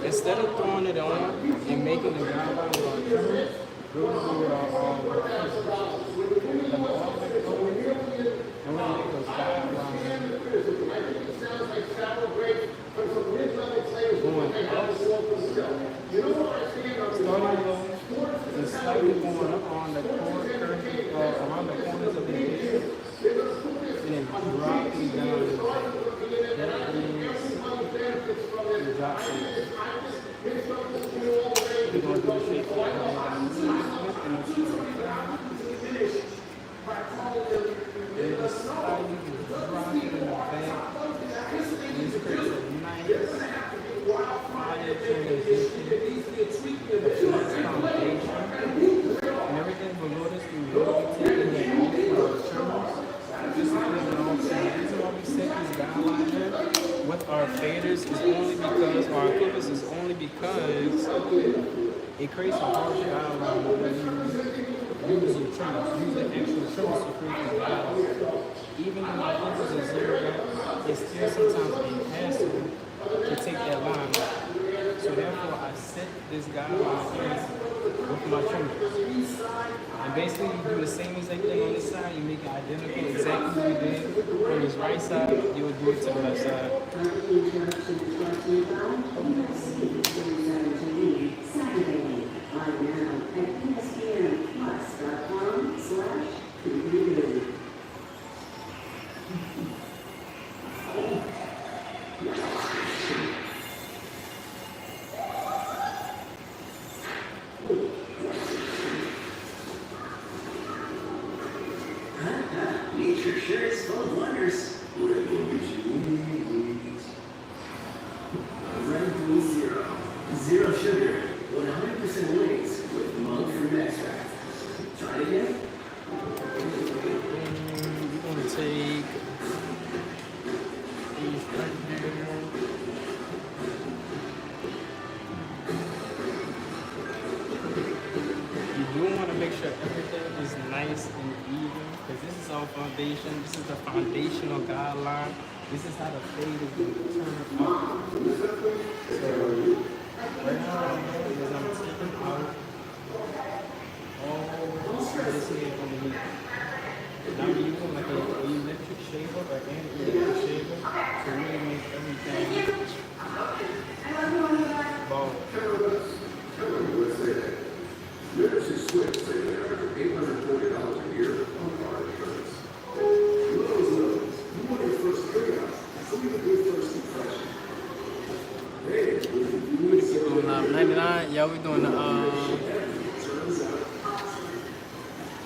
Instead of throwing it on and making the ground line with our trimmer, we're going to do it all and we're going to make a guideline going up, starting low and slightly going up on the corner, around the corners of the head, and then dropping down. That is the drop shape. We're going to do a shape like that. And just slightly drop it in the back. And this creates a nice fire transition. Nice foundation. And everything below this, we will be taking it off with our trimmers. Just to clean it off. So the reason why we set this guideline here with our faders is only because, our clippers is only because it creates a harsh guideline when you use your trimmers. Use the actual trimmers to create the guideline. Even when my clippers are zeroed out, it's still sometimes a hassle to take that line out. So therefore, I set this guideline in with my trimmers. And basically, you do the same exact thing on this side. You make it identical, exactly what you did on this right side. You would do it to the left side. Nature sure is full of wonders. Red Zero. Zero sugar. 100% wings with monk fruit extract. Try it again. We're going to take these right here. You do want to make sure everything is nice and even, because this is our foundation. This is the foundational guideline. This is how the fade is going to turn out. So right now what I'm doing is I'm taking out all this here underneath. Now we're using like an electric shaver or an electric shaver to really make everything bald. Liberty Swift saving an average $840 a year on car insurance. Lowe's. You want your first trade-out, so you have a good first impression. Hey, We're doing 99. Yeah, we're doing the turns out,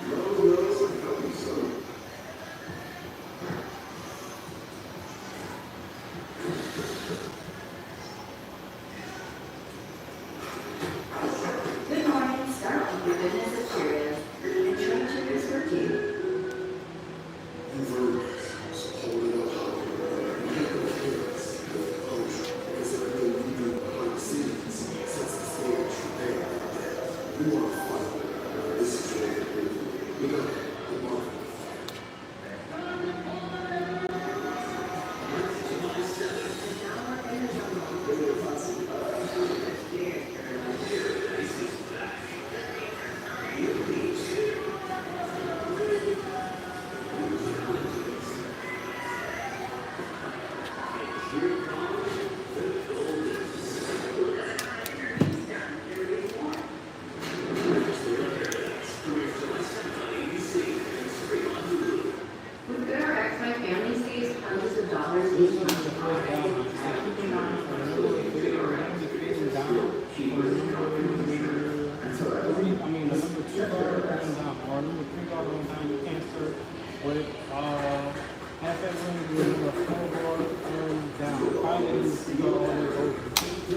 Lowe's and help you some. Good morning. Start with your goodness of Cheerios. And train sugars for tea. is you go all the way over.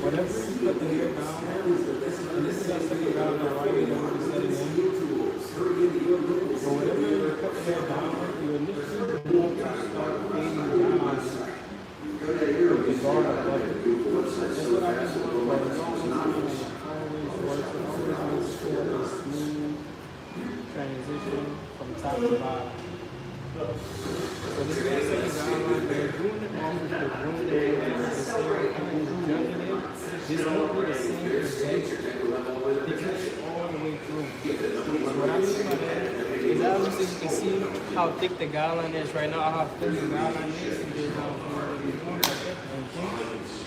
Whatever you put the hair down there, and this is our second down there, right here, that we're setting in. So whatever you put the hair down there, you initially want to start fading down the guard above it. That's what I just want for as long as it always works. It always makes sure it's smooth transition from top to bottom. So this is our second guideline. They're doing it off of the room there. It's the same kind of jumping in. This won't be the same exact thickness all the way through. But what I mean by that is obviously you can see how thick the guideline is right now, how thin the guideline is. And there's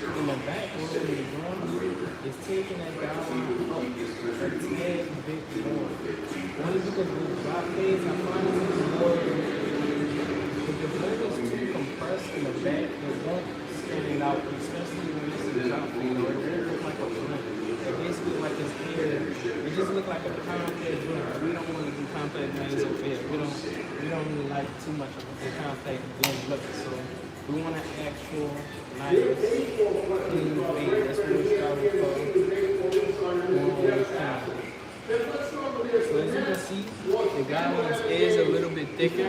in the back, what we're doing is taking that guideline up a tad bit more. Only because with drop fades, I find it's more. If the blade is too compressed in the back, it won't stand out, especially when it's a drop fade, or it won't look like a blunt. It basically like this hair, it just look like a compact blunt. We don't want to do compact blades over here. We don't really like too much of the compact blend look. So we want an actual nice clean fade. That's what we're starting for. So as you can see, the guidelines is a little bit thicker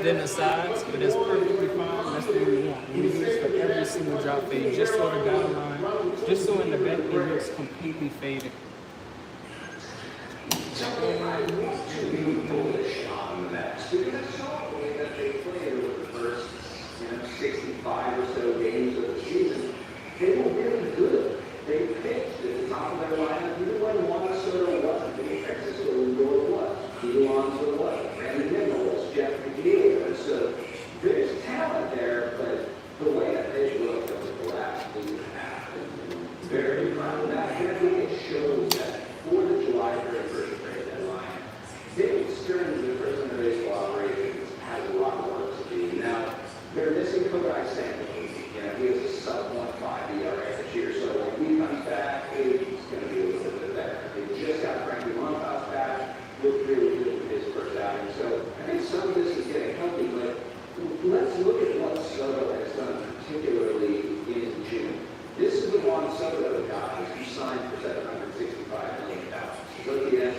than the sides, but that's perfectly fine. That's what we want. We use this for every single drop fade, just so the guideline, just so in the back it looks completely faded. They played over the first 65 or so games of the season. They were really good. They pitched at the top of their lineup, even when Juan Soto wasn't. The Francisco Lindor was. Elon Soto was. Randy Nichols, Jeff McNeil. And so there's talent there, but the way that they looked over the last week and a half, I'm very proud of that. And I think it shows that for the July 31st trade deadline, David Stearns, the president of baseball operations, has a lot of work to do. Now, they're missing Kodai Samuels. He has a sub-1.5 ERA this year, so when he comes back, it's going to be a little bit better. They just got Frankie Montas back, looked really good with his first outing. So I think some of this is getting healthy, but let's look at what Soto has done, particularly in June. This is the Juan Soto guy who signed for $765 million. Look, he has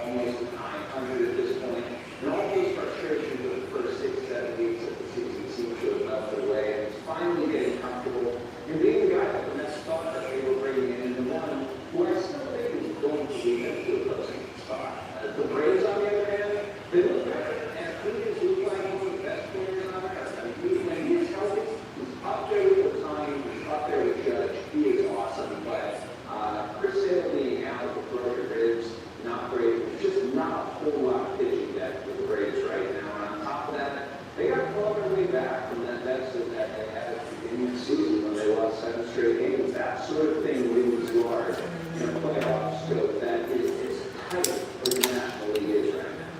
almost 900 at this point. And all those frustrations of the first 6-7 weeks of the season seem to have melted away, and he's finally getting comfortable and being the guy that the Mets thought that they were bringing in, and one who I still think is going to lead them to a closing spot. The Braves, on the other hand, they look better, and Cruz looks like one of the best players on earth. I mean, when he is healthy, he's up there with Otani, he's up there with Judge. He is awesome, but Chris Sale being out with the broken ribs, not great. There's just not a whole lot of pitching depth with the Braves right now. And on top of that, they got clawed their way back from that deficit that they had at the beginning of the season when they lost 7 straight games. That sort of thing looms large in a playoff scope that is as tight as the National League is right now.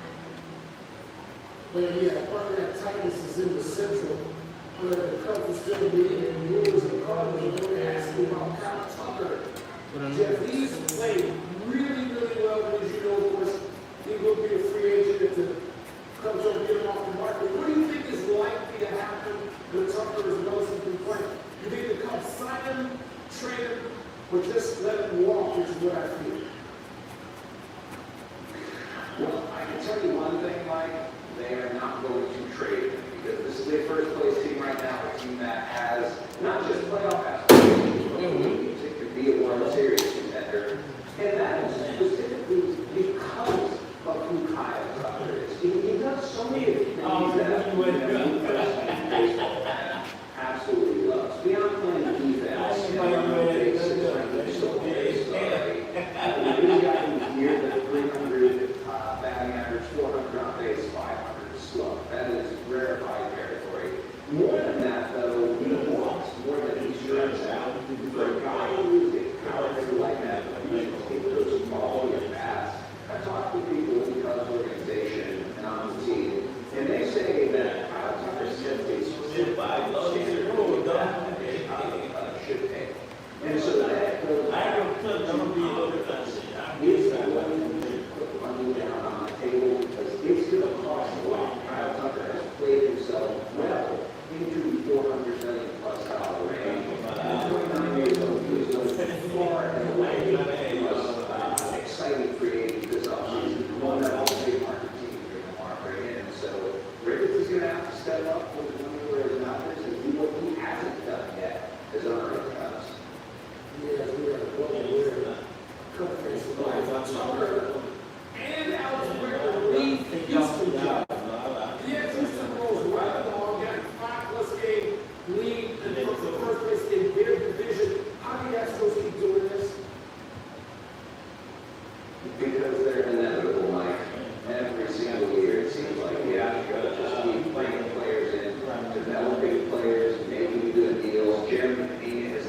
But yeah, part of that tightness is in the Central, where the Cubs are still being in rules and Cardinals. They were asking about Kyle Tucker. Jeff, he's played really, really well, but as you know, of course, he will be a free agent if the Cubs don't get him off the market. What do you think is likely to happen with Tucker's Nelson complaint? You think the Cubs sign him, trade him, or just let him walk, is what I feel? Well, I can tell you one thing, Mike. They are not going to trade him because this is their first place team right now, a team that has not just playoff aspirations, but it could be a World Series contender. And that is specifically because of who Kyle Tucker is. He does so many things that baseball fan absolutely loves. Beyond playing defense, we really got him here that 300 batting average, 400 on base, 500 slow. That is rarefied territory. More than that, though, he walks more than he strikes out. For a guy who is a power hitter like that, he goes ball,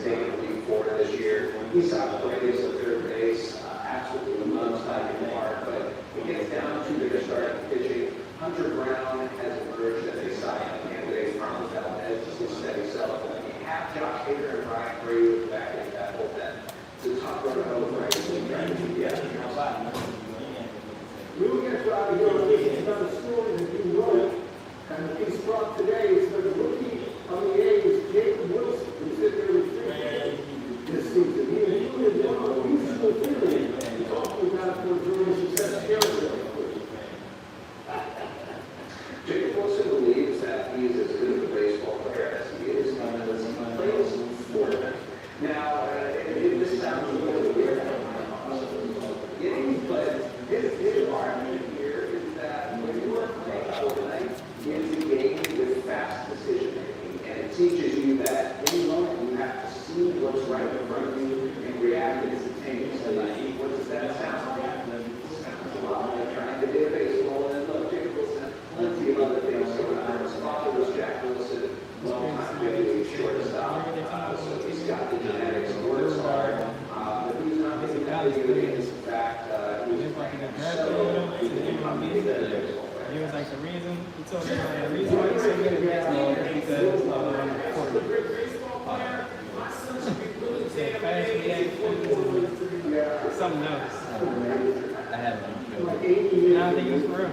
staying in League Florida this year. He stopped Brady's at third base, absolutely loves diving the park, but it gets down to their starting pitching. Hunter Brown has emerged as a Cy Young candidate. Carlos Valdez just a steady self. You have Josh Hader and Ryan Brady back in that bullpen. The top runner over right we will get try to go and start scoring and do well. And the piece brought today is for the rookie of the A's, Jacob Wilson, who's sitting there with 3 games this season. He included one unusual theory talking about for during success territory. Jacob Wilson believes that he is as good of a baseball player as he is as he plays sport. Now, this sounds a little weird, but his argument here is that when you are playing Fortnite, it's a game with fast decision making, and it teaches you that any moment you have to see what's right in front of you and react instantaneously. What does that sound like? It sounds a lot like trying to hit baseball, and look, Jacob Wilson has plenty of other things going on. His father was Jack Wilson, long-time big shortstop, so he's got the genetics, works hard, but he's not really that good. In fact, he's playing so he can be better baseball player. He was like the reason, he told me like, the reason why he's so good at basketball is because of the court. He said fast reaction, something else. I had one. And I think it was for real.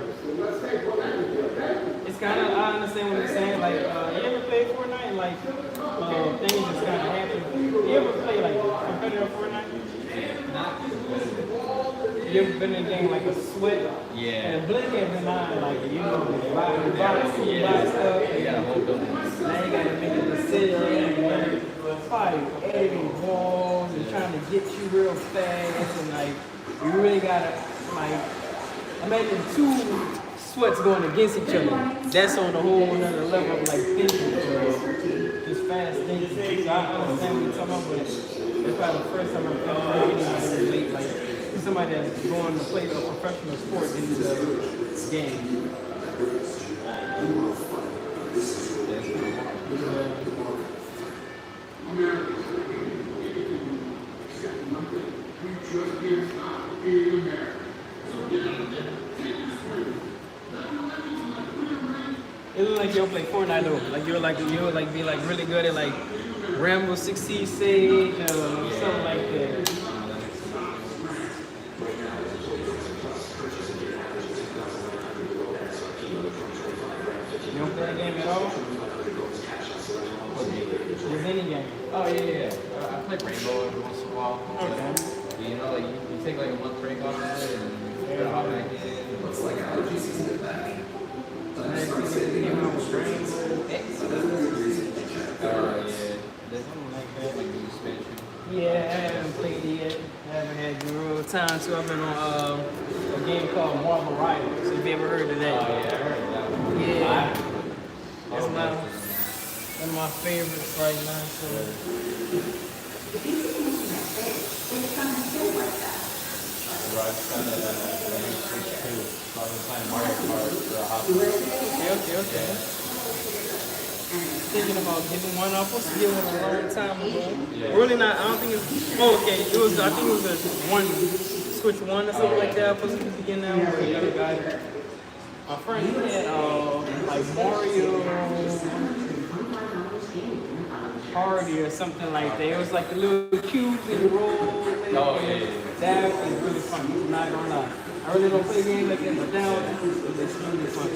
It's kind of, I understand what you're saying, like, you ever play Fortnite, like, things just kind of happen. You ever play, like, competitive Fortnite? You ever been in a game like a sweat? Yeah. And a blink of an eye, like, you know, buy stuff. Yeah, whole building. Now you gotta make a decision, and fight every balls and trying to get you real fast, and like, you really gotta, like, imagine 2 sweats going against each other. That's on a whole another level of like thinking, just fast thinking. So I understand what you're talking about, but it's probably the first time I've ever heard anybody relate, like, to somebody that's going to play a professional sport into the game. It looked like you'll play Fortnite though. Like you'll be like really good at like Rambo 6 Sage or something like that. You don't play the game at all? There's any game. Oh yeah. I play Rainbow every once in a while. Okay. You know, like you take like a month break off of it and you gotta hop back in. Looks like allergies in the back. There's something like that. Like new expansion. Yeah, I haven't played it yet. I haven't had the real time to. I've been on a game called Marvel Rivals. So if you ever heard of that? Oh yeah, I heard of that one. Yeah. That's one of my favorites right now. So. Playing Mario Kart for a hobby. Okay. Thinking about giving one up. Supposed to give one a long time ago. Yeah. Really not. I don't think it's. Oh, okay. It was. I think it was a Switch 1 or something like that. Supposed to begin now. Where the other guy. My friend he had like Mario Party or something like that. It was like the little cubes and the rolls. Oh yeah. That is really fun. I'm not gonna lie. I really don't play games like that, but now it's really fun.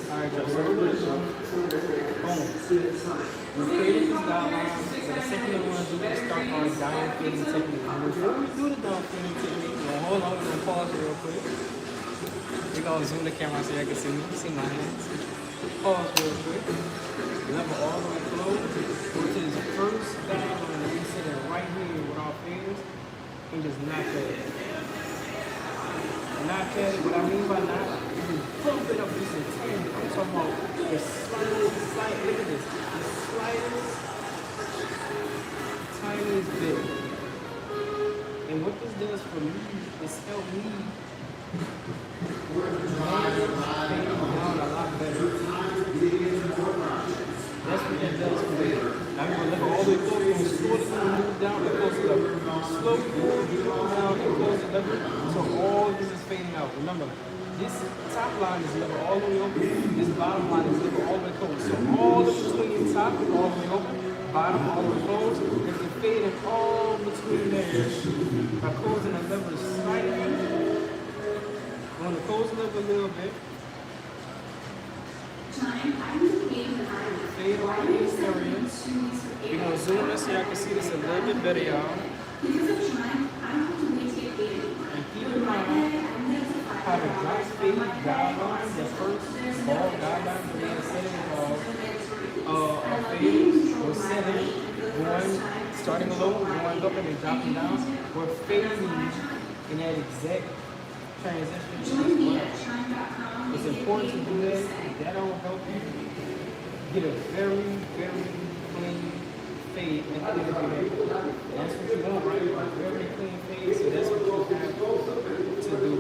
Alright, so we created this guideline. So the second thing we want to do is start on down feeding technique. Before we do the down feeding technique, we're gonna hold on, we're gonna pause real quick. We gonna zoom the camera so you can see me, see my hands. Pause real quick. Level all the way close. Go to this first guideline and we sit it right here with our fingers. and just knock at it. Knock at it. What I mean by knock, you pump it up just a tiny. I'm talking about the slight, look at this. The slightest, tiniest bit. And what this does for me is help me fade down a lot better. That's what that does for me. I'm going to let all the way close and slowly move down and close the lever. Slowly move down and close the lever. So all this is fading out. Remember, this top line is never all the way open. This bottom line is never all the way closed. So all the between top is all the way open, bottom all the way closed. If you fade it all between there by closing the lever slightly, I'm going to close the lever a little bit. Fade around these areas. We're going to zoom in so y'all can see this a little bit better, y'all. And keep in mind how the drop fade guidelines, the first ball guidelines that they said fade or setting, going, starting low, going up and then dropping down. We're fading in that exact transition as well. It's important to do that. That'll help you get a very, very clean fade at the end of the day. That's what you want, right? A very clean fade, so that's what you have to do.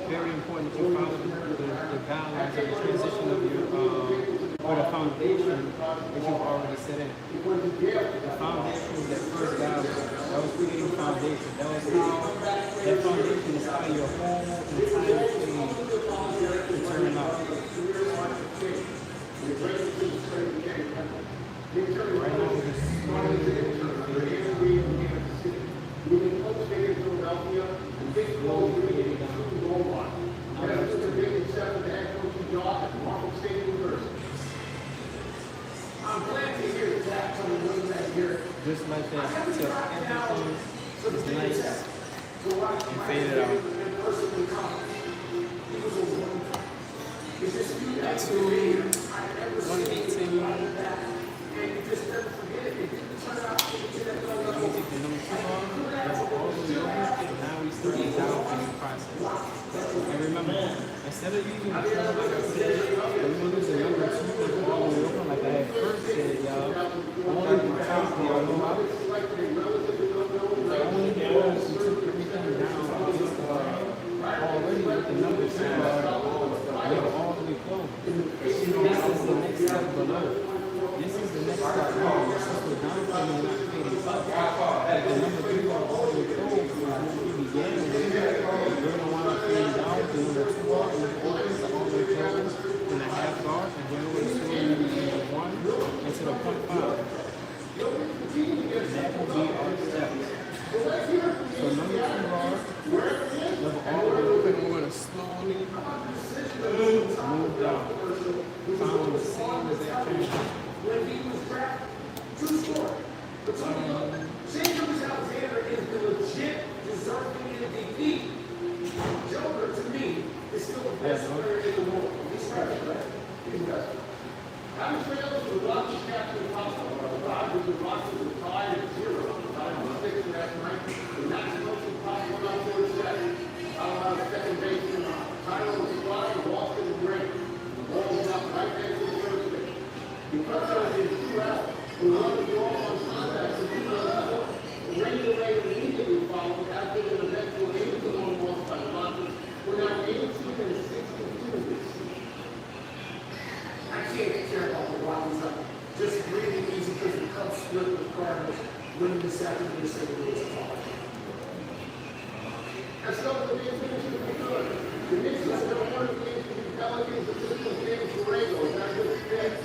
Very important that you follow the guidelines of the transition of your, or the foundation that you've already set in. The foundation was that first guideline. That was creating foundation. That was how, that foundation is how your whole entire thing will turn out. Right now, we're just I'm glad to hear that just like that, till everything is nice and faded out. To 118. Let me take the number 2 off. That's all the way over. And now we start the downfading process. And remember, instead of using the term like I said, we're going to use the number 2 all the way over like I had first said, y'all. Only because y'all know how. Only because we took everything down against the line already with the number 2 all the way close. This is the next step below. This is the next step below. This is the downfading and not fading up. Like the number 3 all the way close is what we began with. You're going to want to fade down to number 2 and the opens all the way close in the half guard, and then we're swinging into 1 into the 0.5. And that will be our steps. So number 2 bar, level all the way open, we're going to slowly move down. Following the same exact transition. when he was drafted. True story. But James Alexander is the legit deserving MVP. Joker, to me, is still the best player in the world. He's special, right? He's best. Having trailed to the Rockies captain of hospital, the Dodgers and Rockies were tied at 0. I was thinking last night, the Nationals and Pop went out there and said, second baseman, Tyler was flying, Boston and Green. The ball was out right next to the first base. Because there was a 2 out, the run was wrong on contact to do the regular immediately followed after an eventual 8-1 loss by the Rockies. We're now 18 and 62 this season. I can't care about the Rockies. I'm just breathing easy because the Cubs split with the Cardinals, winning this afternoon to St. Louis. That's not the Knicks should be good. The Knicks are still one of the games to be Pelicans, the physical games for Borrego. Is that a good fit?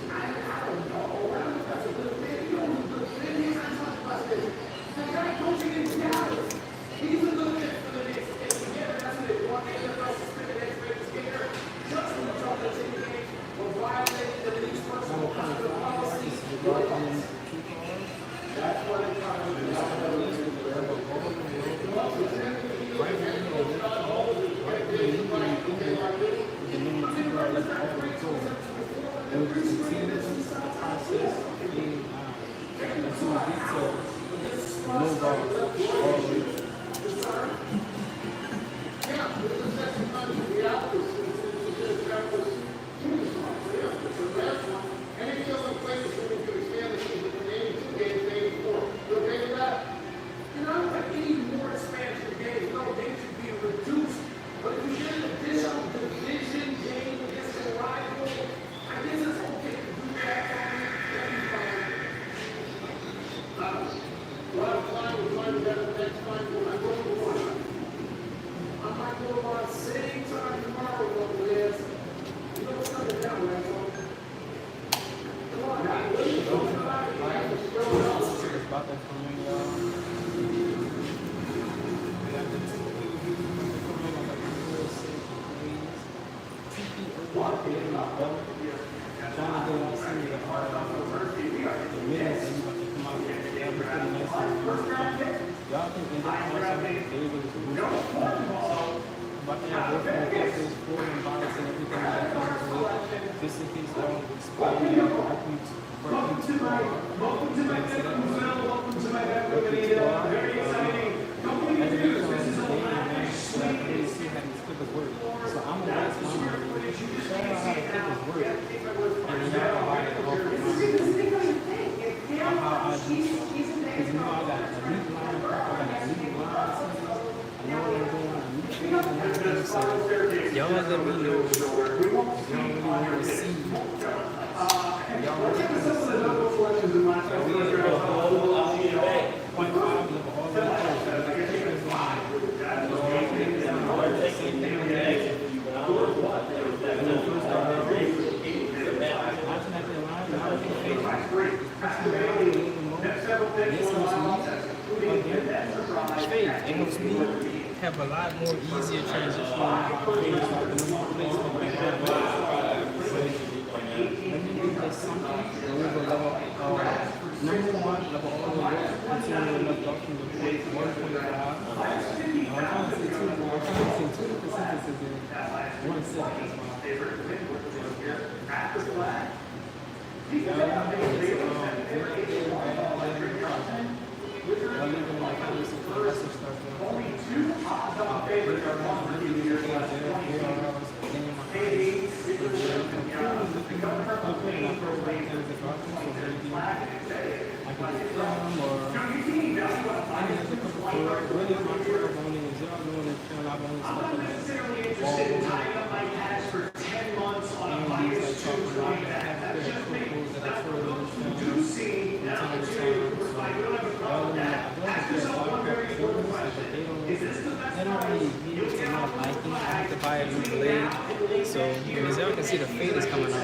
I don't know. That's a good fit. You know who's a good fit? He's not talking about this. The guy coaching in Seattle. He's a good fit for the Knicks. And together, that's what they want. The NFL suspended X-rated skater. Just when the top of the game for violating the league's personal policy. That's what it's trying to do. no guard, all reach. About that for me, so I'm gonna ask my mother, show her how to pick his work, and then y'all buy it off of how I do stuff. Because you know I got a neat line, I got a neat line, I know what I'm doing, a neat thing, and everything. So y'all let me know if y'all really want to see. Y'all really want to see. So we have a whole out here back. 0.5 level all the way through. So we can take this line. It helps me have a lot more easier transition. Let me do this something and we will level number one, level all the way until we left off from the 1.5. I'm trying to say 2, but I'm trying to say 2 percent is in 1 second. So, as y'all can see, the fade is coming up. 5.5,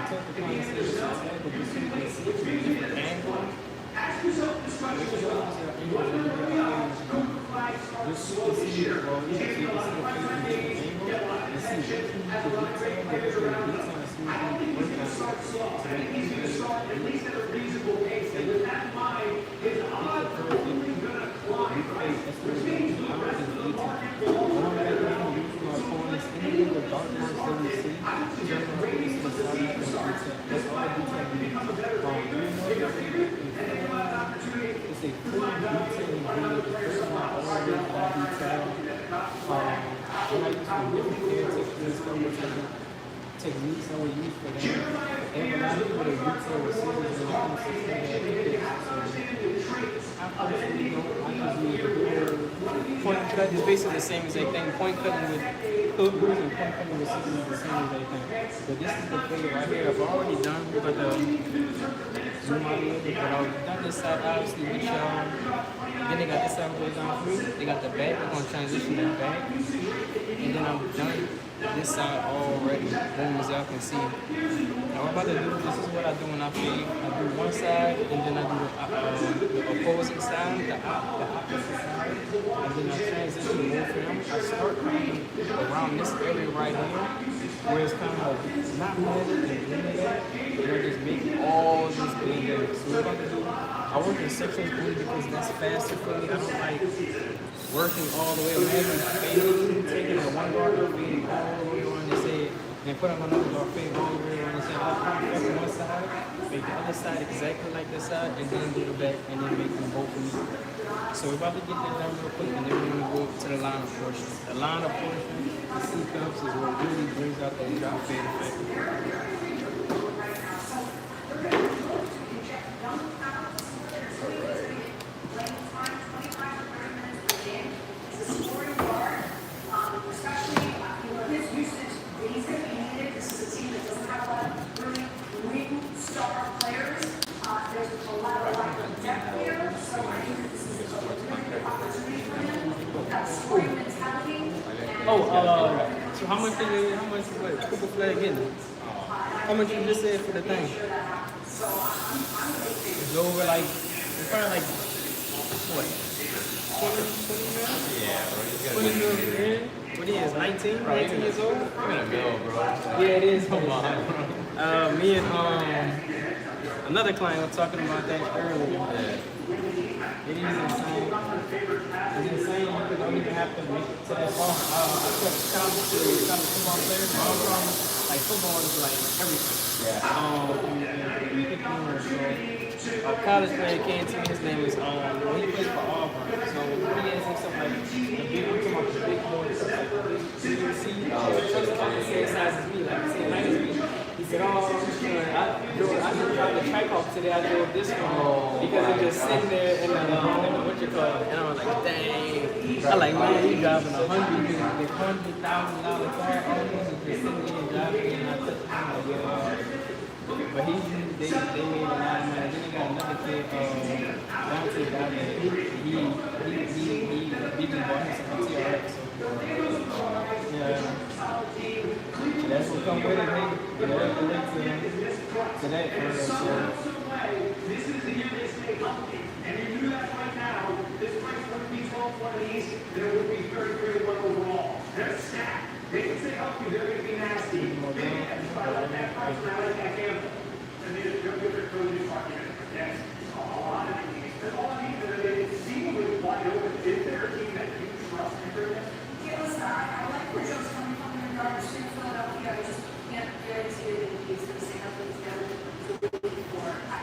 technically, it's but you can see it from a different angle. Just so you can see, well, yeah, so you can see the fade from a different angle. And see, the detail is smoothly working out. So that you can see at least at a reasonable pace. And with that in mind, his odds are only going to climb, which means anything the dark marks that we see, it's a full detailing video. The first one always by detail. I like using different hair textures, techniques I would use for that. And a lot of people that detail with scissors and things I personally don't. I just use the point cut is basically the same exact thing. Point cutting with hookers and point cutting with scissors is the same exact thing. But this is the figure right here. I've already done with the zoom out a little bit, but I've done this side obviously with y'all. Then they got this side goes down through. They got the back. We're gonna transition that back, and then I'm done this side already. Boom, as y'all can see. Now what I'm about to do, this is what I do when I fade. I do one side, and then I do the opposing side, the opposite side, and then I transition more for them. I start coming around this area right here, where it's kind of not matted and blended at, and I just make all these blended. So what I'm about to do, I work in sections only because that's faster for me. I don't like working all the way. Imagine fading, taking a one guard and fading all the way on this head, and put on another guard, fade all the way on this head. I'll put one side, make the other side exactly like this side, and then do the back, and then make them both meet. So we're about to get that done real quick, and then we're gonna go to the line portion. The line portion, the C cups is what really brings out that drop fade effect. So how much what Cooper Flag getting? How much you just said for the thing? It's over like, it's probably like, what, 20 mil? Yeah, bro. You 20 mil in? What he is, 19 years old? I'm in a mill, bro. Yeah, it is. Come on, bro. Me and another client was talking about that earlier. Yeah. It is insane. It's insane. You don't even have to make it to that far. I took college football players. My own problem, like football is like everything. Yeah. You pick numbers. So a college player came to me. His name is well, he played for Auburn. So he has himself like the big, I'm talking about the big boys, like the big CUC. The same size as me, like the same height as me. He said, I just tried the track off today. I drove this one because it just sitting there in the what you call it. And I was like, dang. I like, man, you driving $100,000 car almost and just sitting there driving and I took him. But they made a lot of money. Then they got another kid, Dante down there. He bought him some TRX. So, yeah. That's what come with it, hey. Yeah, that's the link to that for real. This is the year they stay healthy. And you do that right now, this race wouldn't be 12 one of these, then it would be 31 overall. They're stacked. They can stay healthy, they're going to be nasty. They can like that price now, like that gamble. And they just don't give their coaches argument. Yes, a lot of these. That's all I need is they seemingly wide open. Is there a team that you trust in for this? Yeah, listen, I like where Joe's coming from in regards to Philadelphia. I just can't guarantee that he's going to stay healthy together.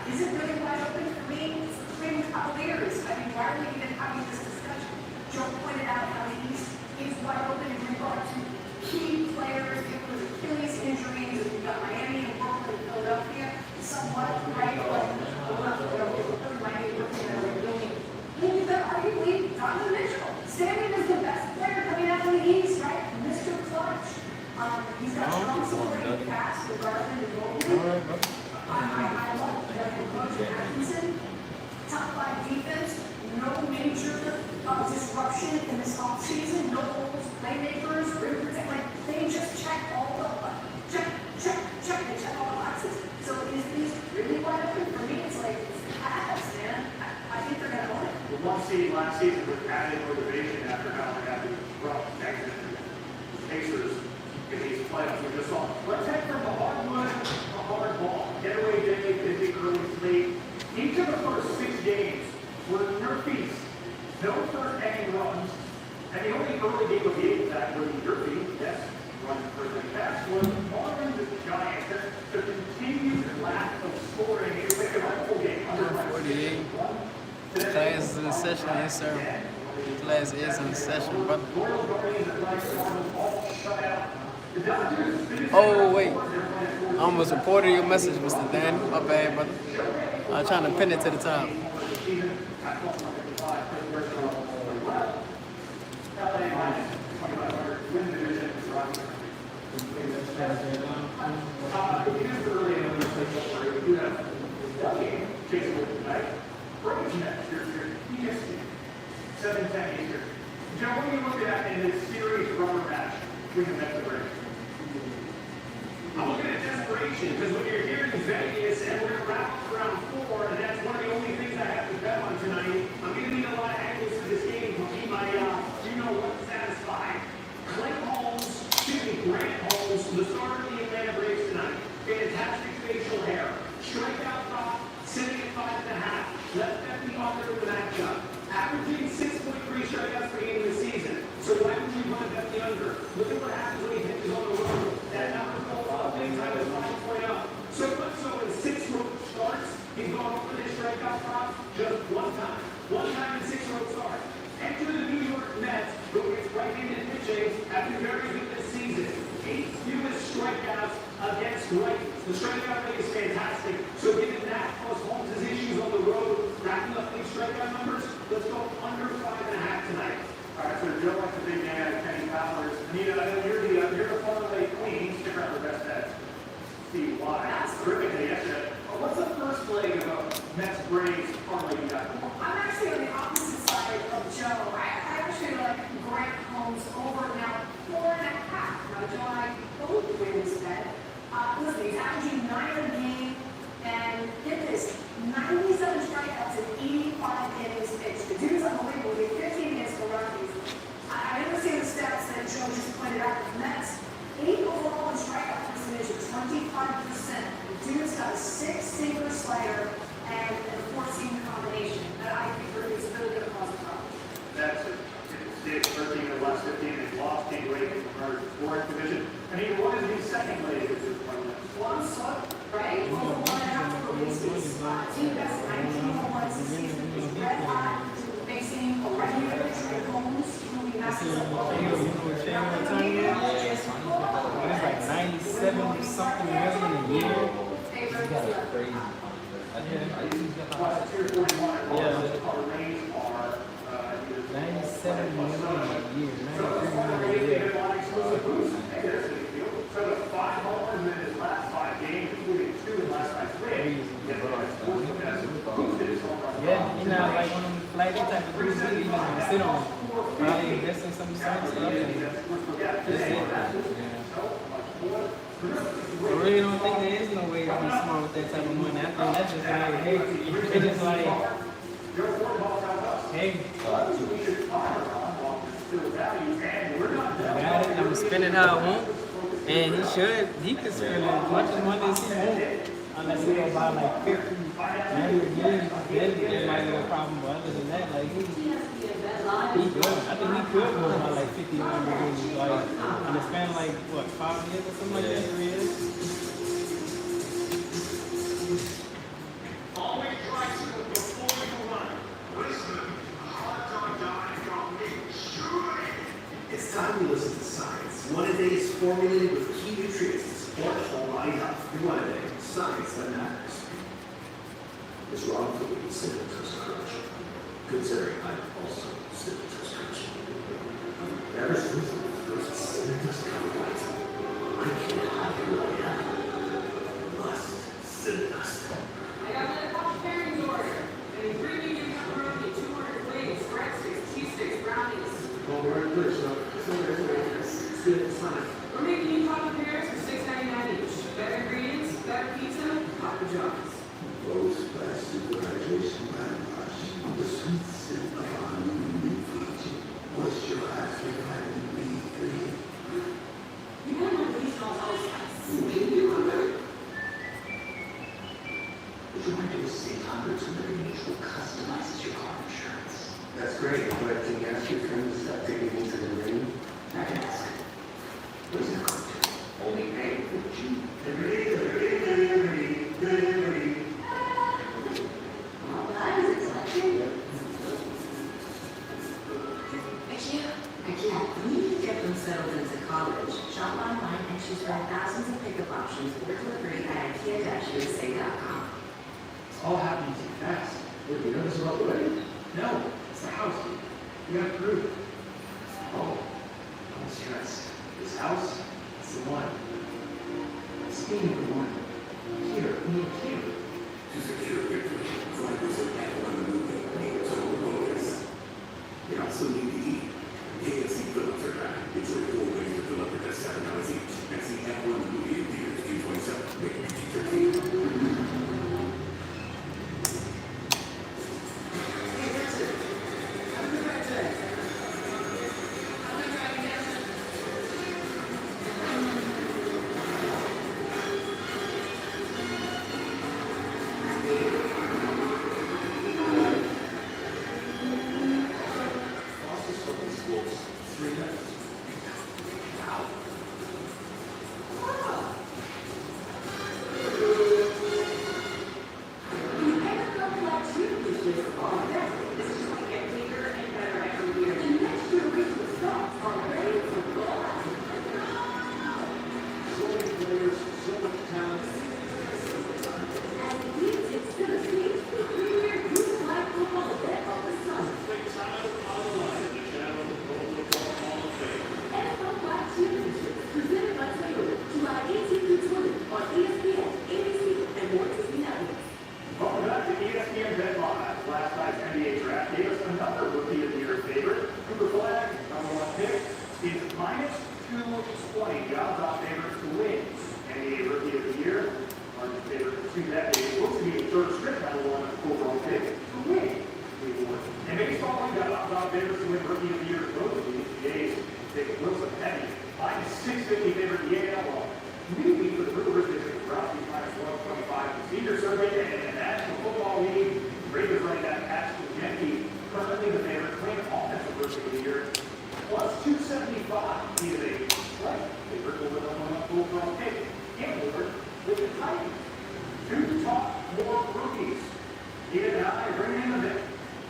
Is it really wide open for me? It's been a couple years. I mean, why are we even having this discussion? Joe pointed out how the East is wide open in regard to key players. It was Achilles injuries, and we've got Miami and Brooklyn and Philadelphia. Somewhat right, but Miami and Brooklyn are building. Well, they're arguably Donovan Mitchell. Standing as the best player coming out of the East, right? Mr. Clutch. He's got strong supporting cast with Garland and Mobley. I love Coach Atkinson. Top 5 defense. No major disruption in this offseason. No holes, playmakers, rim protect. Like, they just check all the check. They check all the boxes. So is really wide open for me. It's like it's pass, man. I think they're gonna own it. The one seed last season with added motivation after how they had to rough exit the Pacers in these playoffs. We just saw. Let's head from the hardwood to hard ball. Getaway day, busy early slate. Each of the first 6 games were in your feast. No first inning runs. And the only early game of the 8th that was in your feast, yes, run first inning pass, was Marlins the Giants. The continued lack of scoring. It's like a rifle game. 148. Class is in session, yes sir. Class is in session, brother. Oh wait, I almost reported your message, Mr. Dan. My bad, brother. I'm trying to pin it to the top. ESPN, 7:10 Eastern. Joe, what are you looking at in this series rubber match between the Mets and Braves? I'm looking at desperation because when you're here in Vegas and we're going to wrap up round 4, and that's one of the only things I have to bet on tonight, I'm going to need a lot of angles to this game to keep my, satisfied. Grant Holmes, the starter of the Atlanta Braves tonight. Fantastic facial hair. Strikeout prop, sitting at 5.5. Let's bet the under with that matchup. Averaging 6.3 strikeouts per game this season. So why would you want to bet the under? Look at what happens when he hits on the road. That number goes up anytime it's 5.0. So much so in 6 strikeouts So Joe likes a big man, Kenny Powers. Anita, I know you're the parlay queen. Stick around for the best bets. See why. Terrifically yesterday. What's the first leg of a Mets Braves parlay you got? I'm actually on the opposite side of Joe. I actually like Grant Holmes over now 4.5. Now Joe and I both win this bet. Listen, he's averaging 9 a game, and get this, 97 strikeouts in 85 innings pitched. The dude's unbelievable. He had 15 hits for Rockies. I understand the stats that Joe just pointed out. The Mets, 8 overall in strikeout percentage at 25%. The dude's got a 6-sinker slider and a 4-seam combination that I think is really going to cause a problem. That's it. It's 13 of the last 15. They've lost King Wade in the fourth division. And even what is the second leg of this tournament? One slug, right? Over 1.5 releases. Team best 19 home runs this season. He's red hot, facing a regular Trey Holmes, who we have to You know what Tony is? It's like 97 something million a year. He's got a crazy contract. I think he's got the highest. Tier 41. Yeah. Our range are 97 million a year, 93 million a year. So the 5 home runs in his last 5 games, including 2 in last night's win. Yeah, you know, like one of them flashy type of dudes that you just want to sit on. Probably invest in some certain stuff and that's it. I really don't think there is no way to be smart with that type of money. I think that's just like, hey, it's just like, hey, got it, I'm spending how I want. And he could spend as much as money as he wants. Unless he go buy like 50, 90 again, then it might be a problem. But other than that, like, he good. I think he could go buy like 50, 100 games. Like, in the span of like, what, 5 years or something like that, 3 years? Always try to before you run. Listen, hot dog diet got me shooting. It's time to listen to science. One a day is formulated with key nutrients to support whole body health. One a day, science that matters. It's wrong for me to Cinnamon Toast Crunch, considering I'm also Cinnamon Toast Crunch. That is true. There's Cinnamon Toast Crunch. I can't hide who I am. Must Cinnamon Toast. I got another couple pairings order. And 3 medium pepperoni, 200 wings, breadsticks, cheese sticks, brownies. Well, we're in good stuff. It's good, it's fine. We're making you coffee pairs for $6.99 each. Better ingredients, better pizza, Papa John's. Rose plastic hydration mouthwash. The sweet scent of our new food. Moisturize with vitamin B3. You want to know these all those Maybe you want better. What you want to do is save hundreds of millions who customizes your car insurance. That's great, but can you ask your friends to stop taking me to the ring? I can ask. What is it called? Only pay for cheap. Well, that is exciting. I can't. We need to get them settled into college. Shop online and choose from thousands of pickup options or delivery at IKEA-USA.com. It's all happening too fast. What, you know this about the wedding? No, it's the house. You got proof. Oh, don't stress. This house, it's the one. Speaking of the one, here, me here. To secure victory, fighters of F1 movement need total focus. They also need to eat. KFC Phillips are back. It's a 4 ways to fill up with that $7 each. And see F1 movie in theaters June 27th. Make it PG-13. Hey, that's it. Have a good night today. odds favorites to win Rookie of the Year in both of these. The A's, David Wilson, heavy. Minus 650 favorite the AL. Well, newbie for the Brewers, they took Rossi minus 125. The senior survey and the National Football League. Raiders running back Ashton Genke, currently the favorite, claimed offensive Rookie of the Year. Plus 275. He is a slight favorite over the full-thrown pick. And over with the Titans. Two top more rookies. Ian and I bring in the mix.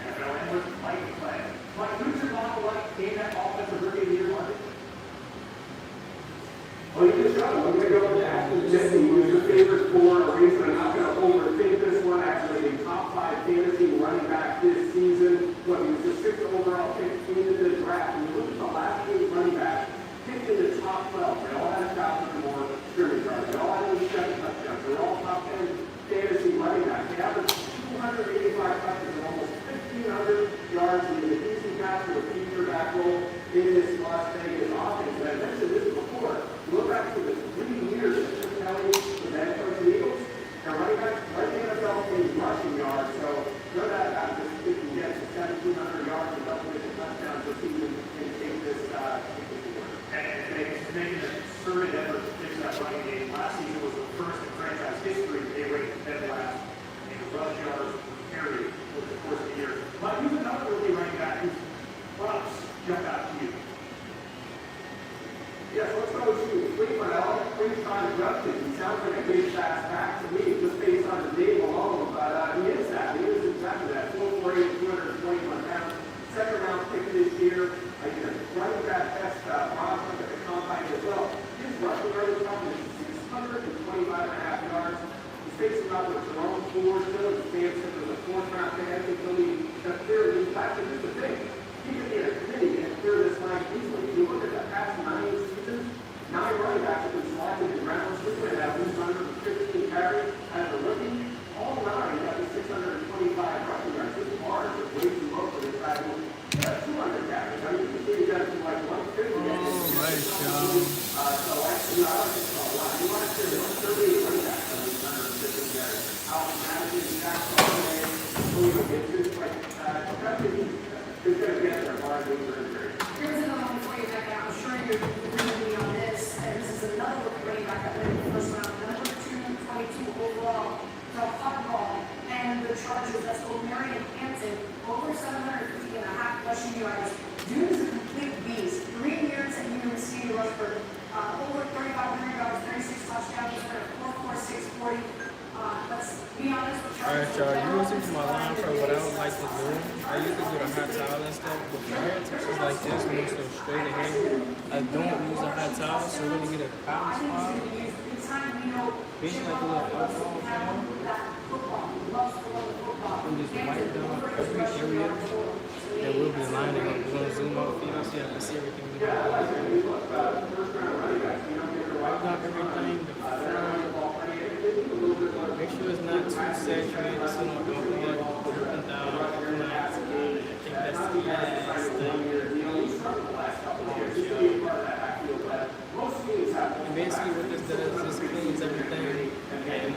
NFL analyst Mike Clay. Mike, who's your model like in that offensive Rookie of the Year market? Well, you just got it. I'm going to go with Ashton Jesse, who's your favorite for a reason. I'm not going to overthink this one. Actually, the top 5 fantasy running back this season. Look, he was the 6th overall pick in the draft. And you look at the last 8 running backs picked in the top 12. They all had 1,000 or more scrimmage yards. They all had at least 7 touchdowns. They're all top 10 fantasy running backs. They averaged 285 touches and almost 1,500 yards in the easy pass to a future back role in this Las Vegas offense. And I mentioned this before. Look back to the 3 years that Chip Kelly was head coach of the Eagles. Now, running back led the NFL in rushing yards. So, know that about this. If you get to 1,700 yards and double-digit touchdowns this season and take this forward. And they making a concerted effort to fix that running game. Last season was the first in franchise history they ranked dead last in rush yards carried over the course of the year. Mike, who's another rookie running back whose props jump out to you? Yes, let's go to Cleveland. I like Cleveland Justin. He sounds like a big fast back to me, just based on the name alone. But he is that. He is exactly that. 4'8", 221 pounds. Second round pick this year. He's a running back test prospect at the combine as well. His rushing rate is up to 625.5 yards. He's facing up with Jerome Ford, Phillips Sampson with a 4th round pick. I think he'll be a clear lead back. Here's the thing. He could be a committee and clear this line easily. If you look at the past 9 seasons, 9 running backs have been selected in rounds. We're going to have 115 carries as a rookie. All 9 have 625 rushing yards. This bar is way too low for this guy. 200 carries. I mean, you can see he got to like 150. Oh, right, John. So actually, I like this a lot. You want to see 138 running backs on these 150 carries. Out managing sacks all the way. It's just like, it's going to get there. Here's another one for you, Becca. I'm sure you're with me on this. And this is another running back that went in the first round. Number 222 overall. The hot ball. And the Chargers, that's O'Marion Hampton. Over 750.5 rushing yards. Dude is a complete beast. 3 years at UNC Rutherford. Over 3,500 yards, 36 touchdowns. He's got a 4.46 40. Let's be honest with Alright, y'all, using my line for what I would like to do. I usually do the hot towel and stuff, but my hair textures like this when it's so straight ahead. I don't use a hot towel, so we're gonna get a cotton swab. Basically like a little alcohol foam. And just wipe down every area that we'll be lining up. We're gonna zoom out for you so you can see everything we got. Wipe down everything, the front. Make sure it's not too saturated, so no alcohol dripping down. I think that's the last thing. And basically what this does is cleans everything and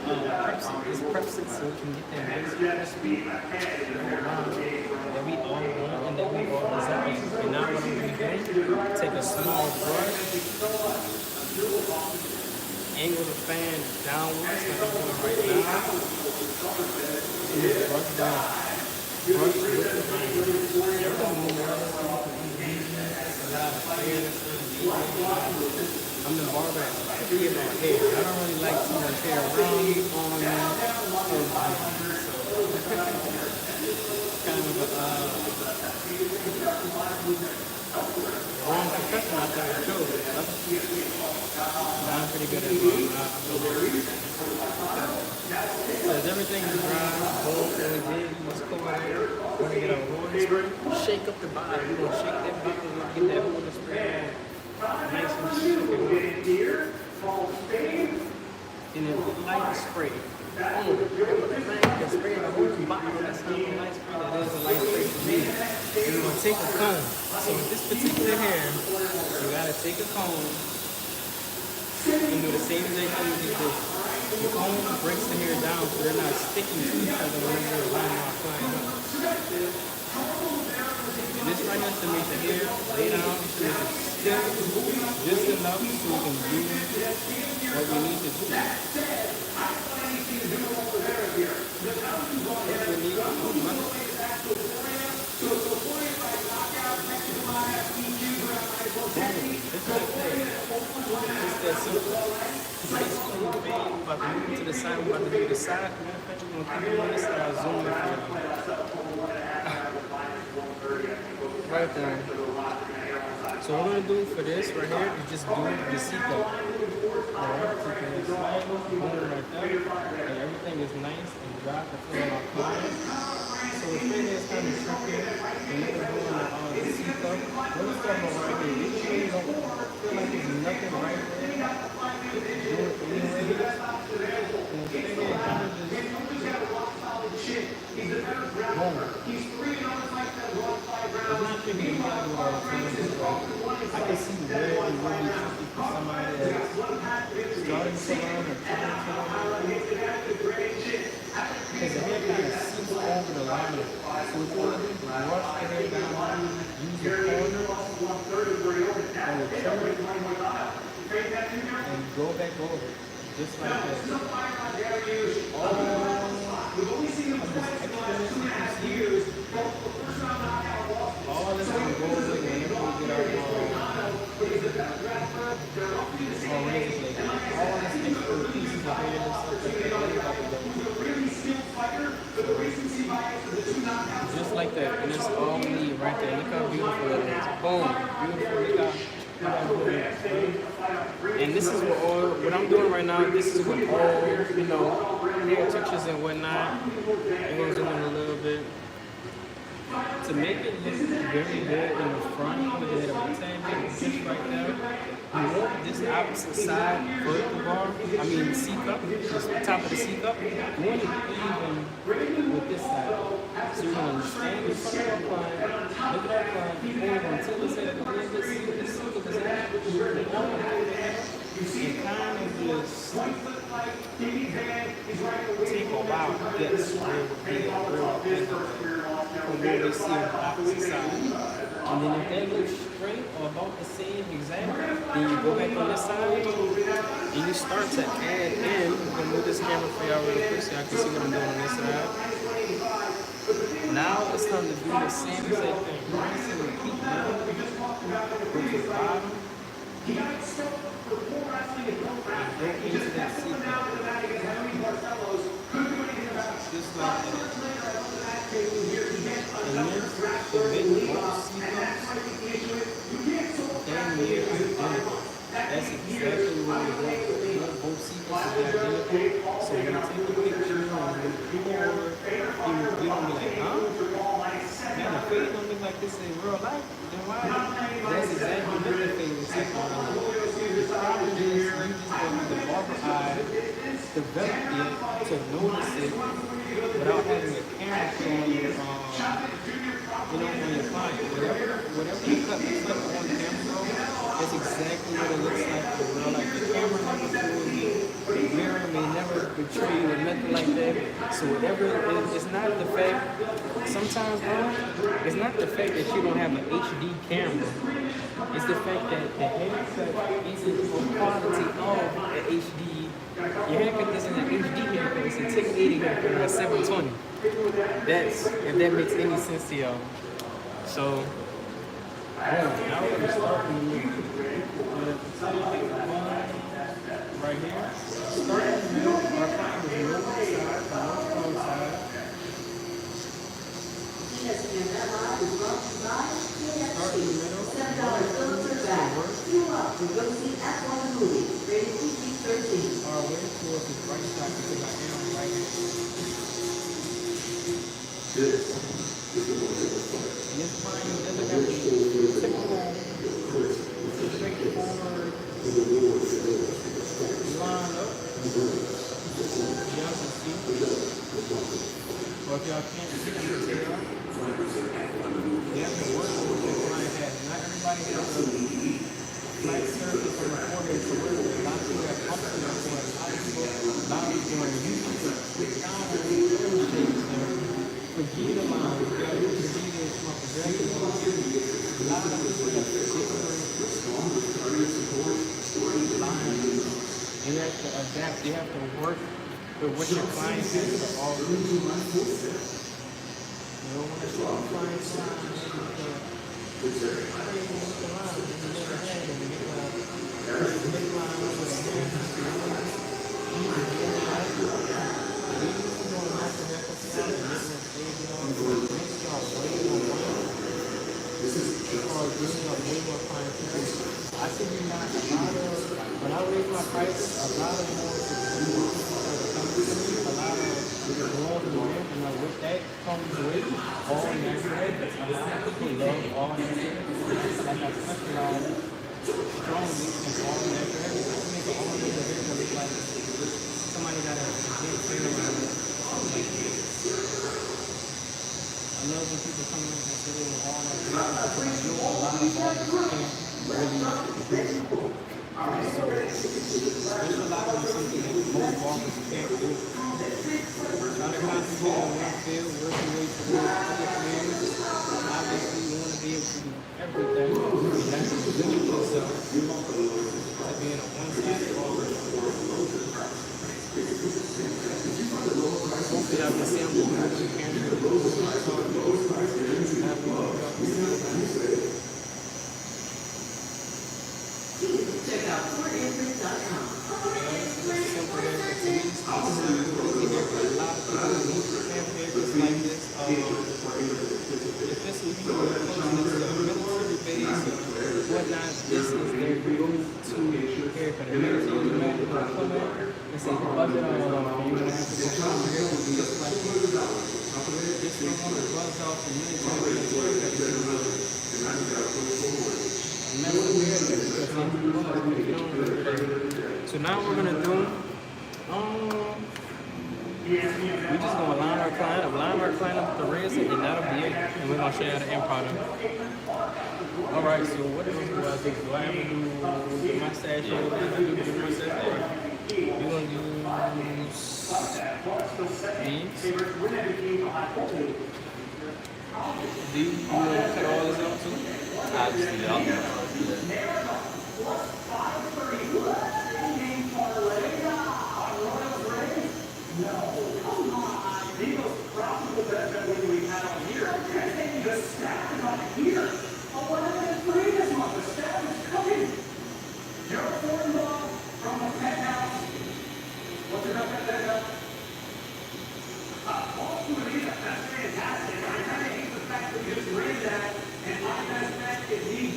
preps it so we can get that basic recipe that we all want and that we all desire. And now what I'm going to do, take a small brush, angle the fan downwards like I'm doing right now. And just brush down. Brush with the hand. Everything I'm the barber at my hair. I don't really like too much hair around me, on me, or my body. So kind of wrong profession out there too. I'm pretty good at it. So as everything is dry, bold, and we did, let's go over there. We're going to get our roller spray. Shake up the bottom. We're going to shake that bottom and get that roller spray nice and shaky. And then light spray. The spray in the whole bottom. That's not a light spray. That is a light spray for me. And we're going to take a comb. So with this particular hair, you got to take a comb and do the same exact thing you did. The comb breaks the hair down so they're not sticking to each other when you're lining or flying up. And this right trying not to make the hair lay down. You should make it stiff just enough so we can do what we need to do. If we need to do money. It's like that. It's that simple. Nice clean fade. About to move to the side. We're about to do the side. Matter of fact, we're going to keep it on this side. Zoom it for you. Right there. So what we're going to do for this right here is just do the C-cup. Alright, so you can slide boom right there. And everything is nice and dry to fill our client. So the thing is kind of tricky. And you can do the C-cup. What is going on right here? You really don't feel like there's nothing right there. Do it anyway. And the thing is kind of just boom. It's not tricky to get do all the time. I can see where it would be tricky for somebody that's starting to learn or trying to learn. Because the hair kind of seeps over the line. So what you want to do is brush the hair down, use your corner, and the trimmer, and go back over it. Just like that. All this can go away whenever we get our razor blade. All this extra pieces of hair and stuff just like that. And it's all we need right there. Look how beautiful it is. Boom. Beautiful. Look how and this is what I'm doing right now. This is what all, you know, hair textures and whatnot. I'm going to zoom in a little bit. To make it look very good in the front, with it a tad bit just right there. You want this opposite side vertical bar, I mean C-cup, the top of the C-cup. You want it even with this side. So you're going to stand in front of our client, look at our client, and until it's at the end of the C-cup is at, and kind of just take a while to get real big, real big. From where they see on the opposite side. And then if that looks straight or about the same exactly, then you go back on this side and you start to add in. I'm going to move this camera for y'all real quick so y'all can see what I'm doing on this side. Now it's time to do the same exact thing. Rinse and repeat now. Go to the bottom. And go into that sequence. Just like that. And then the big both sequence, damn near identical. That's exactly what we want. Both sequences are identical. So when you take a picture and you record, you're gonna be like, huh? Man, the fade don't look like this in real life. Then why? That's exactly what the fade is like. The problem is you just don't need the barber eye develop yet to notice it without having a camera on your, on your client. Whatever you cut looks like on camera, that's exactly what it looks like for real. Like the camera never fools you, the mirror may never betray you or nothing like that. So whatever it is, it's not the fact, sometimes, bro, it's not the fact that you don't have an HD camera. It's the fact that the haircut isn't a quality of the HD. Your haircut isn't an HD haircut, it's a 1080 haircut or a 720. That's, if that makes any sense to y'all. So, now we're going to start in the middle. Right here. Start in the middle. Our client is north side, north side. Start in the middle. To go see F1 movie, rated PG-13. Our way towards the right side because I am right here. This is the most And this client doesn't have to typical straightforward line up. Y'all can see. Or if y'all can't see, I'm going to tell y'all. You have to adapt. You have to work with what your client has to offer. You don't want to see your client I think you got a lot of, when I raise my prices, a lot of more people are coming to me, a lot of the growth and rent, and with that comes with all natural. A lot of people love all natural. Like I touched on strongly and all natural. I can make an all natural hair that look like somebody got a big hair around it. I love when people come in and say they were all natural because I know a lot of artists really there's a lot of things that most barbers can't do. Trying to concentrate on one field, working way towards other fields. Obviously, you want to be able to do everything. You have to limit yourself to being a one-sided barber. Hopefully, I can see I'm doing what you can do. Check out FortInfant.com. Whatnot, this is their go-to haircut. The military man is going to come in and say, budget all off. You're going to have to go come here with this like this. This is one of the buzz off the military So now we're gonna do we're just gonna line our client up with the resin, and that'll be it. And we're gonna show you how the end product. Alright, so what do I do? Do I ever do the mustache? We're gonna use these. Do you want to cut all this out too? Obviously, I'll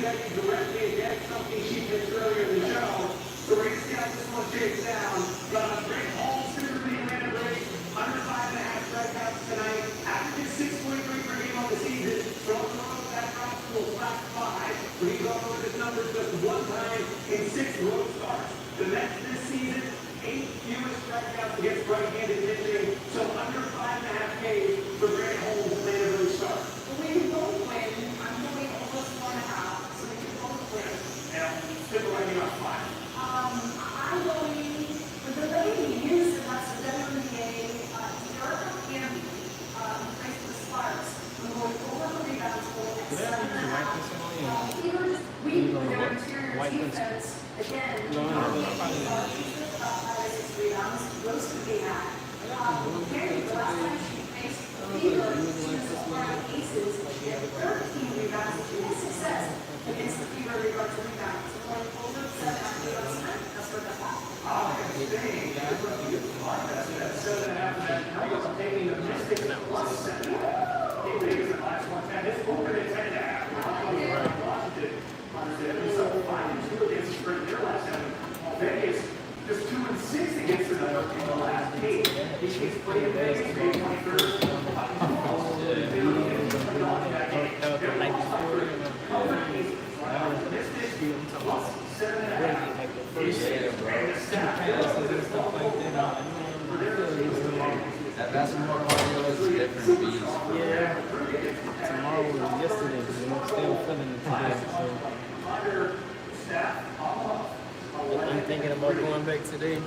directly against something she did earlier in the show. So we're going to see how this one shakes down. Got a great home, super clean random break. Under 5.5 strikeouts tonight. Averages 6.3 per game on the season. So on the road, that drops to a flat 5. When you go over his numbers just one time in 6 road starts. The Mets this season, 8 fewest strikeouts against right-handed pitching. So under 5.5 Ks for Grant Holmes' random start. Well, we can both win. I'm going almost 1.5, so we can both win. And still running on 5. I'm going with the ladies, and that's the WNBA, Deorka Candy, place for the Sparks. I'm going over the rebounds goal at 7.5. Their interior defense, again, rebounds, those could be had. Candy, the last time she faced Fever, she was one of the aces, she had 13 rebounds, she had success against the Fever regards to rebounds. So going over 7.5, that's where that's at. Taking the Mystics at plus 7. He takes the last 110. It's over to 10.5. Washington. So 5-2 against the Spring. Their last 7. Vegas just 2-6 against the number in the last 8. He keeps playing Vegas. May 23rd. That's more cardio, it's a different beast. Yeah. Tomorrow was yesterday, and I'm still feeling it today. So I'm thinking about going back today.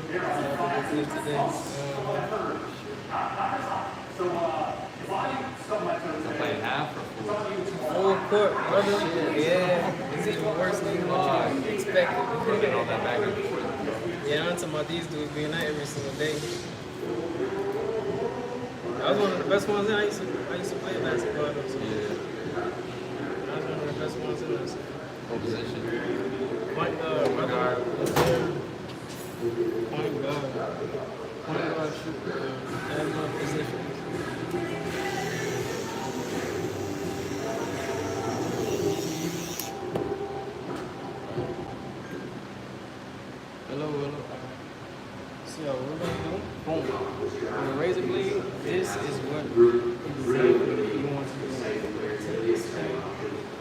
So playing half or full? court, brother. Yeah, it's even worse than what you expected. Looking all that back and forth. Yeah, I'm talking about these dudes being out every single day. I was one of the best ones in. I used to play basketball. Though, so. Yeah. I was one of the best ones in this. What position? Point guard, brother. Point guard. Point guard, shoot. That my position. Hello. See how we're gonna do? Boom. On the razor blade, this is what exactly you want to do. Take this thing.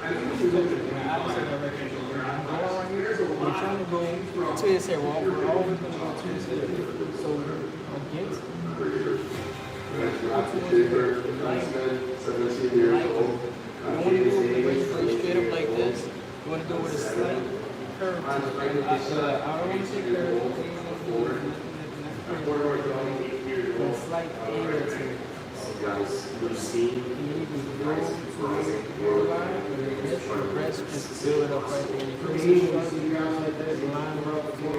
I don't say that right here. Go right here. We're trying to go to his head. We're always gonna go to his head. So against. You want to do it with the razor blade straight up like this. You want to do it with a slight curve. I don't want to say curve. A slight angle to it. Guys, we've seen You need to go to the line, and just the rest, just build it up right there. You put some shots in the ground like that, line them up for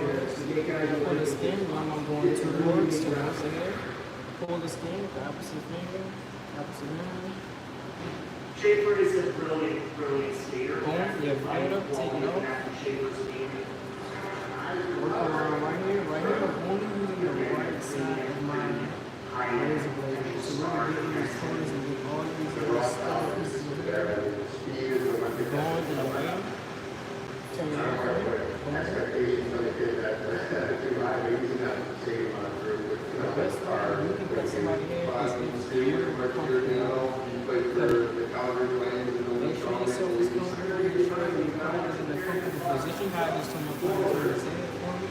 the skin. I'm going towards the opposite here. Pull the skin with the opposite finger, opposite hand. Schaefer is a brilliant skater. Boom, yeah, build up, take it off. Work around right here. I'm only using the right side of my razor blade. So we're going to get these corners and get all these little stuff pieces of hair. Going in the way. Turn it off right here. The best part you can cut somebody's hair is if you're comfortable. Make sure yourself is comfortable. Make sure your body is in a comfortable position. I just told my friend to turn his head for me.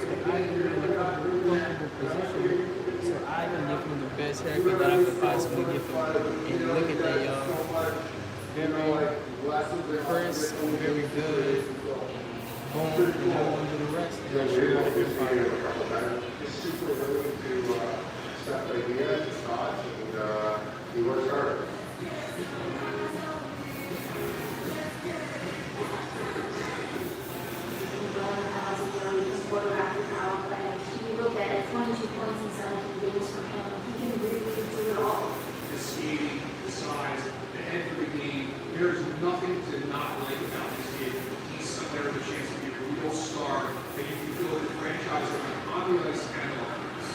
So I am in a comfortable position. So I can give him the best haircut that I could possibly give him. And look at that, y'all. Very crisp, very good. Boom, and I'm going to do the rest. And I'll show you how to do fire. He works hard. You look at it, 22 points in 17 games for him. He can really do it all. The skating, the size, the head of the game. There's nothing to not like about this kid. He's up there with a chance to be a real star that you can build a franchise around on the ice and off the ice.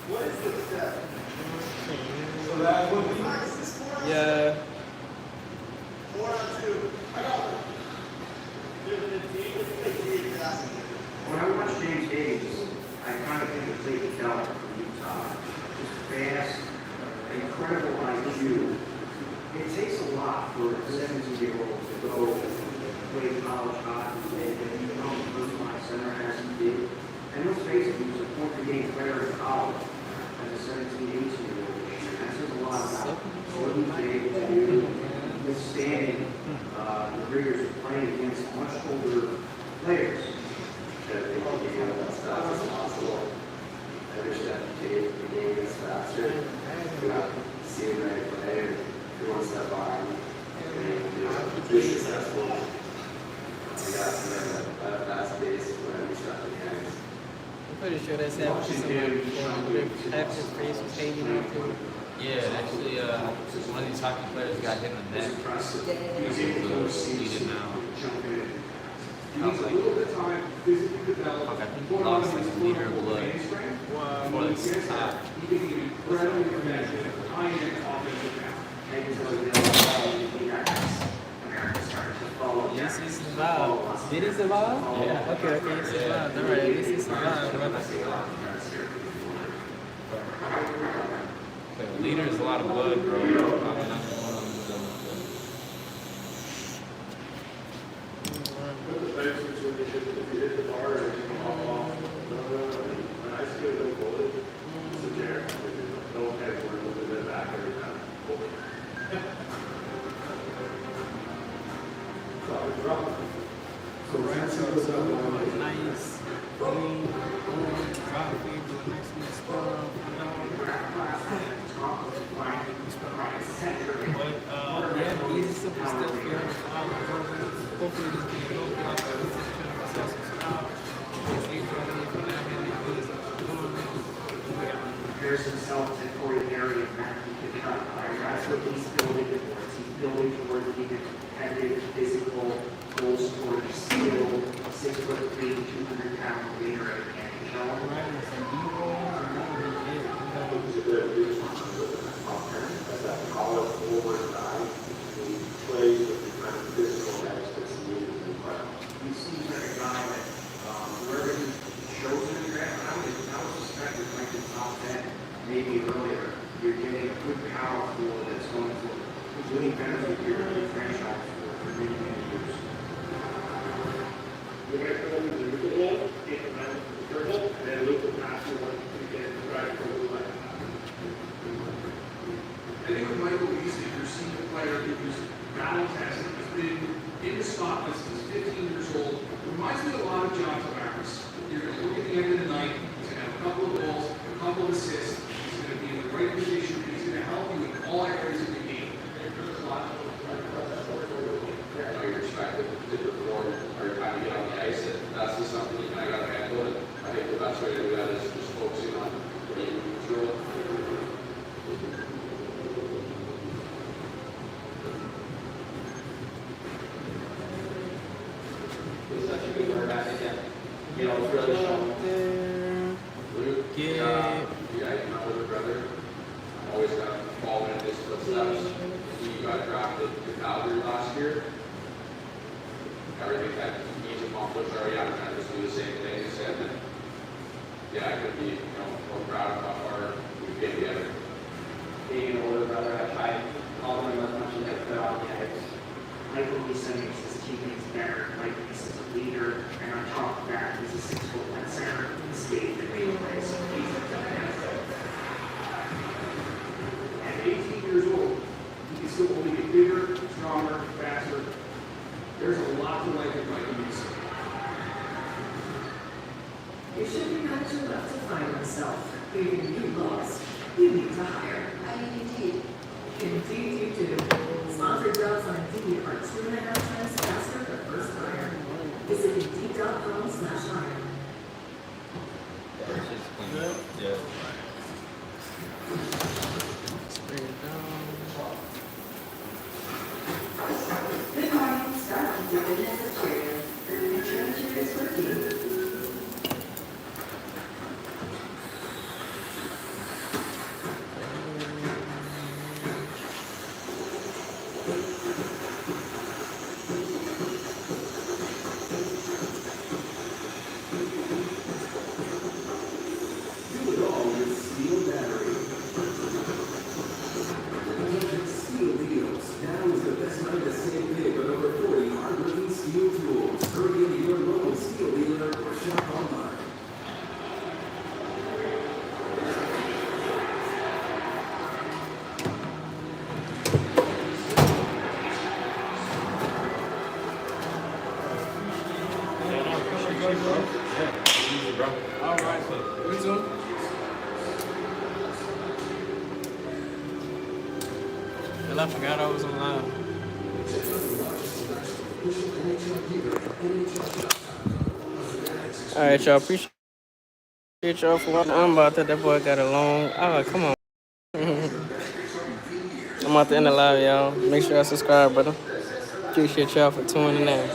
What is the step? So that would be Yeah. 4 on 2. I got it. When I watch James Davis, I kind of think of Clayton Keller from Utah. Just fast, incredible IQ. It takes a lot for a 17-year-old to go play college hockey and become a first-line center as he did. And let's face it, he was a point-per-game player in college as a 17, 18-year-old. That says a lot about what he's been able to do, withstanding the rigors of playing against much older players. That's possible. I wish that the game is faster. You're not seeing the right player. You want to step on and be successful. You got to at a fast pace when you start the games. I'm pretty sure that's happened to somebody before. Half his face was hanging out too. Yeah, actually, one of these hockey players got hit in the neck. He's able to bleed it now. I was like, fuck, I think he lost like a liter of blood before they stopped. Yes, he survived. Did he survive? Yeah. Okay, he survived. Alright, at least he survived, brother. But a liter is a lot of blood, bro. Probably not one of them. Nice, clean, coffee, do a nice little stir. competitive, physical, goal-scoring, skilled, 6'3", 200-pound leader and Sean. College forward guy who plays with the kind of physical experts needed in the crowd. He seems like a guy that, wherever he shows in the draft, I would suspect it might be top 10, maybe earlier. You're getting a good power forward that's going to really benefit your franchise for many, many years. You're going to come over to the ball, take the man to the turtle, and then look at the pass you want to get the right for the left. I think with Michael Beasley, you're seeing a player who's battle tested, has been in the spotlight since 15 years old. Reminds me a lot of John Tavares. You're going to look at the end of the night, he's going to have a couple of balls, a couple of assists, he's going to be in the right position, he's going to help you in all areas of the game. You're expected to perform every time you get on the ice, and that's just something you kind of got to handle. And I think the best way to do that is just focusing on being neutral. He's such a good quarterback again. You know, it's really shown. Luke, you guys know older brother, always kind of following in his footsteps. He got drafted to Calgary last year. Everything that he's accomplished already, I'm trying to just do the same thing he said. And yeah, I could be, more proud of how far we've been together. Being an older brother, I tried calling him as much as I could on the ice. Michael Beasley makes his teammates better. Mike Beasley is a leader, and on top of that, he's a 6'1" center. He skates and he plays. He's a fantastic. At 18 years old, he can still only get bigger, stronger, faster. There's a lot to like in Michael Beasley. You should be not too left to find yourself. Even you lost. You need to hire. I mean, indeed. Indeed you do. Sponsored jobs on Indeed are 2.5 times faster than first hire. Visit Indeed.com/hire. That's just clean. Yeah. Spray it down. Good morning. Start with the goodness of Cheerios. The furniture is working. Do it all with Steel Battery. Steel deals. Now is the best time to save big on over 40 hard-working steel tools. Hurry into your local steel dealer or shop online. All right, so we zoom. Well, I forgot I was on live. All right, y'all. Appreciate y'all for watching. I'm about to. That boy got a long. Oh, come on. I'm about to end the live, y'all. Make sure y'all subscribe, brother. Appreciate y'all for tuning in.